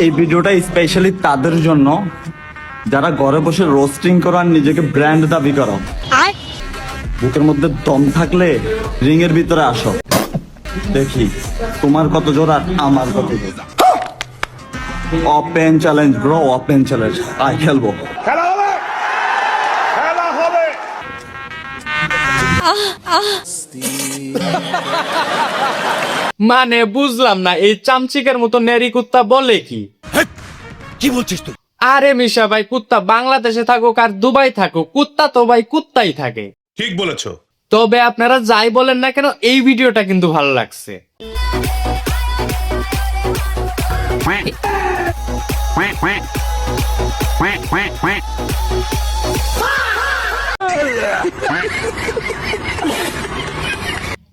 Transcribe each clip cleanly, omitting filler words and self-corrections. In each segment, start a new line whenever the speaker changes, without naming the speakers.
এই ভিডিওটা স্পেশালি তাদের জন্য যারা ঘরে বসে রোস্টিং করো আর নিজেকে ব্র্যান্ড দাবি করো। বুকের মধ্যে দম থাকলে রিং এর ভিতরে আসো, দেখি তোমার কত জোর আর আমার কত জোর। Open challenge bro, open challenge. I খেলবো।
খেলা হবে, খেলা হবে।
মানে বুঝলাম না এই চামচিকের মতো নেরি কুত্তা বলে কি?
কি বলছিস তুই?
আরে মিশা ভাই, কুত্তা বাংলাদেশে থাকুক আর দুবাই থাকুক, কুত্তা তো ভাই কুত্তাই থাকে।
ঠিক বলেছো।
তবে আপনারা যাই বলেন না কেন, এই ভিডিওটা কিন্তু ভালো লাগছে।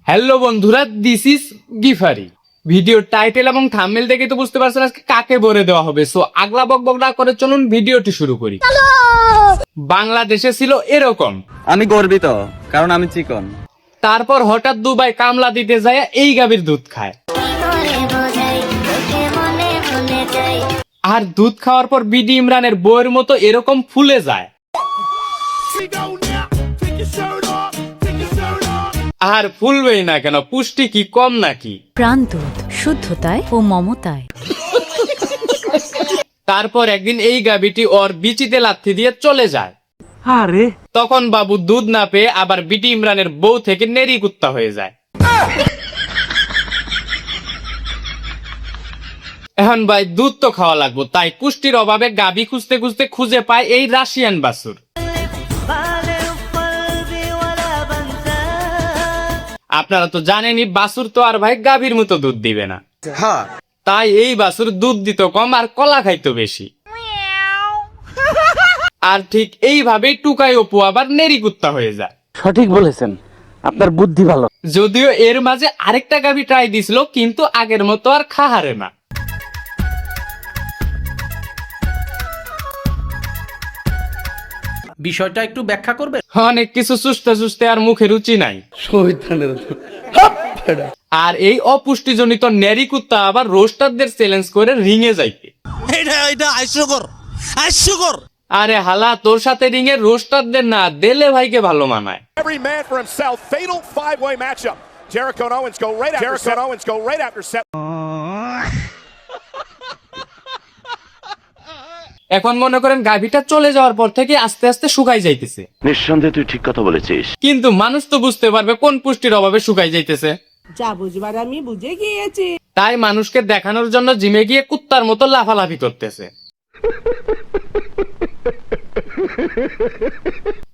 হ্যালো বন্ধুরা, this is Gifari. Video title এবং থাম্বনেল দেখে তো বুঝতে পারছেন আজকে কাকে ভরে দেওয়া হবে। সো আগলা বকবক না করে চলুন ভিডিওটি শুরু করি। বাংলাদেশে ছিল এরকম,
আমি গর্বিত কারণ আমি চিকন।
তারপর হঠাৎ দুবাই কামলা দিতে যায় এই গাভীর দুধ খায়, আর দুধ খাওয়ার পর বিডি ইমরানের বউয়ের মতো এরকম ফুলে যায়। আর ফুলবেই না কেন, পুষ্টি কি কম নাকি?
প্রাণ দুধ, শুদ্ধতায় ও মমতায়।
তারপর একদিন এই গাভীটি ওর বিচিতে লাথি দিয়ে চলে যায়।
আরে
তখন বাবু দুধ না পেয়ে আবার বিটি ইমরানের বউ থেকে নেরি কুত্তা হয়ে যায়। এখন ভাই দুধ তো খাওয়া লাগবে, তাই পুষ্টির অভাবে গাভী খুঁজতে খুঁজতে খুঁজে পায় এই রাশিয়ান বাছুর। আপনারা তো জানেনই বাছুর তো আর ভাই গাভীর মতো দুধ দিবে না। তাই এই বাছুর দুধ দিত কম আর কলা খাইতো বেশি। আর ঠিক এইভাবেই টুকাই অপু আবার নেরি কুত্তা হয়ে যায়।
সঠিক বলেছেন, আপনার বুদ্ধি ভালো।
যদিও এর মাঝে আরেকটা গাভী ট্রাই দিছিল, কিন্তু আগের মতো আর খাহারে না।
বিষয়টা একটু ব্যাখ্যা করবে?
অনেক কিছু সুস্থে সুস্থে আর মুখে রুচি নাই। আর এই অপুষ্টিজনিত নেরি কুত্তা আবার রোস্টারদের চ্যালেঞ্জ করে রিঙে যাইতে।
এটা হাস্যকর।
আরে হালা, তোর সাথে রিঙে রোস্টারদের না, দেলে ভাইকে ভালো মানায়।
Every man for himself. Fatal five-way matchup. Jericho and Owens go right after set.
এখন মনে করেন গাভীটা চলে যাওয়ার পর থেকে আস্তে আস্তে শুকাই যাইতেছে।
নিঃসন্দেহে তুই ঠিক কথা বলেছিস।
কিন্তু মানুষ তো বুঝতে পারবে কোন পুষ্টির অভাবে শুকাই যাইতেছে।
যা বুঝবার আমি বুঝে গিয়েছি।
তাই মানুষকে দেখানোর জন্য জিমে গিয়ে কুত্তার মতো লাফালাফি করতেছে।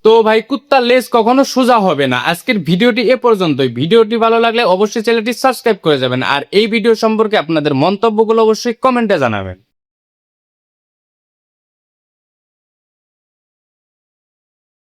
তো ভাই, কুত্তার লেজ কখনো সোজা হবে না। আজকের ভিডিওটি এ পর্যন্তই। ভিডিওটি ভালো লাগলে অবশ্যই চ্যানেলটি সাবস্ক্রাইব করে যাবেন, আর এই ভিডিও সম্পর্কে আপনাদের মন্তব্যগুলো অবশ্যই কমেন্টে জানাবেন।